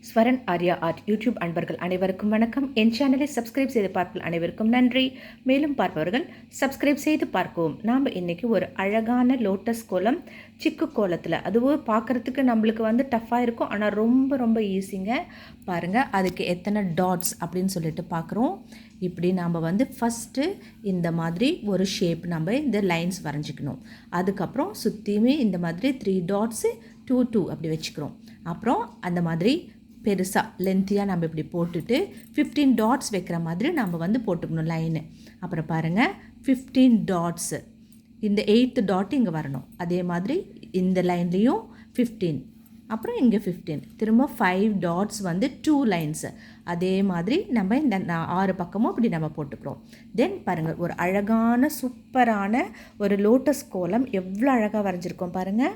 Swaran Arya art YouTube அன்பர்கள் அனைவருக்கும் வணக்கம். என் சேனலை சப்ஸ்கிரைப் செய்து பார்ப்பவர்கள் அனைவருக்கும் நன்றி. மேலும் பார்ப்பவர்கள் சப்ஸ்கிரைப் செய்து பார்க்கவும். நாம் இன்றைக்கி ஒரு அழகான லோட்டஸ் கோலம் சிக்கு கோலத்தில், அதுவும் பார்க்குறதுக்கு நம்மளுக்கு டஃப்பாக இருக்கும், ஆனால் ரொம்ப ரொம்ப ஈஸிங்க. பாருங்கள், அதுக்கு எத்தனை டாட்ஸ் அப்படின்னு சொல்லிட்டு பார்க்குறோம். இப்படி நாம் ஃபஸ்ட்டு இந்த மாதிரி ஒரு ஷேப் நம்ம இந்த லைன்ஸ் வரைஞ்சிக்கணும். அதுக்கப்புறம் சுற்றியுமே இந்த மாதிரி 3 டாட்ஸு 2 2 அப்படி வச்சுக்கிறோம். அப்புறம் அந்த மாதிரி பெருசாக லென்த்தியாக நம்ம இப்படி போட்டுட்டு 15 டாட்ஸ் வைக்கிற மாதிரி நம்ம போட்டுக்கணும் லைனு. அப்புறம் பாருங்கள், 15 டாட்ஸு, இந்த 8th டாட் இங்கே வரணும். அதே மாதிரி இந்த லைன்லேயும் 15, அப்புறம் இங்கே 15, திரும்ப 5 டாட்ஸ் 2 லைன்ஸு. அதே மாதிரி நம்ம இந்த 6 பக்கமும் இப்படி நம்ம போட்டுக்கிறோம். தென் பாருங்கள், ஒரு அழகான சூப்பரான ஒரு லோட்டஸ் கோலம் எவ்வளோ அழகாக வரைஞ்சிருக்கோம் பாருங்கள்.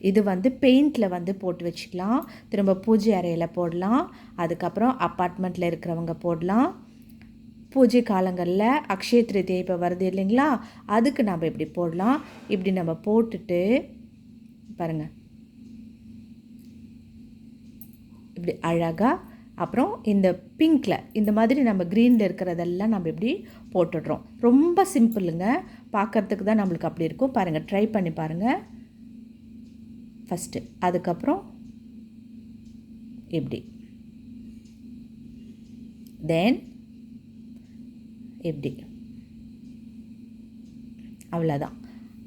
இது பெயிண்டில் போட்டு வச்சுக்கலாம், திரும்ப பூஜை அறையில் போடலாம், அதுக்கப்புறம் அப்பார்ட்மெண்ட்டில் இருக்கிறவங்க போடலாம். பூஜை காலங்களில் அக்ஷய திருதியை இப்போ வருது இல்லைங்களா, அதுக்கு நம்ம இப்படி போடலாம். இப்படி நம்ம போட்டுட்டு பாருங்கள், இப்படி அழகாக. அப்புறம் இந்த பிங்க்கில் இந்த மாதிரி நம்ம க்ரீனில் இருக்கிறதெல்லாம் நம்ம இப்படி போட்டுடுறோம். ரொம்ப சிம்பிளுங்க, பார்க்குறதுக்கு தான் நம்மளுக்கு அப்படி இருக்கும். பாருங்கள், ட்ரை பண்ணி பாருங்கள் ஃபஸ்ட்டு. அதுக்கப்புறம் இப்படி, தென் இப்படி, அவ்வளோதான்.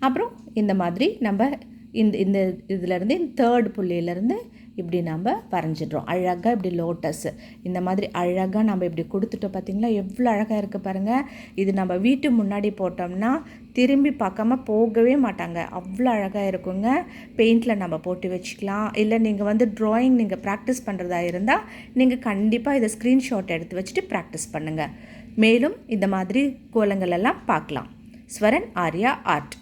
அப்புறம் இந்த மாதிரி நம்ம இந்த இதிலேருந்து இந்த 3rd புள்ளியிலேருந்து இப்படி நம்ம வரைஞ்சிடுறோம். அழகாக இப்படி லோட்டஸ் இந்த மாதிரி அழகாக நம்ம இப்படி கொடுத்துட்டோம். பார்த்திங்களா எவ்வளோ அழகாக இருக்குது பாருங்கள். இது நம்ம வீட்டு முன்னாடி போட்டோம்னா திரும்பி பார்க்காம போகவே மாட்டாங்க, அவ்வளோ அழகாக இருக்குங்க. பெயிண்டில் நம்ம போட்டு வச்சுக்கலாம். இல்லை நீங்கள் ட்ராயிங் நீங்கள் ப்ராக்டிஸ் பண்ணுறதா இருந்தால் நீங்கள் கண்டிப்பாக இதை ஸ்க்ரீன்ஷாட் எடுத்து வச்சுட்டு ப்ராக்டிஸ் பண்ணுங்கள். மேலும் இந்த மாதிரி கோலங்கள் எல்லாம் பார்க்கலாம். ஸ்வரன் ஆர்யா ஆர்ட்.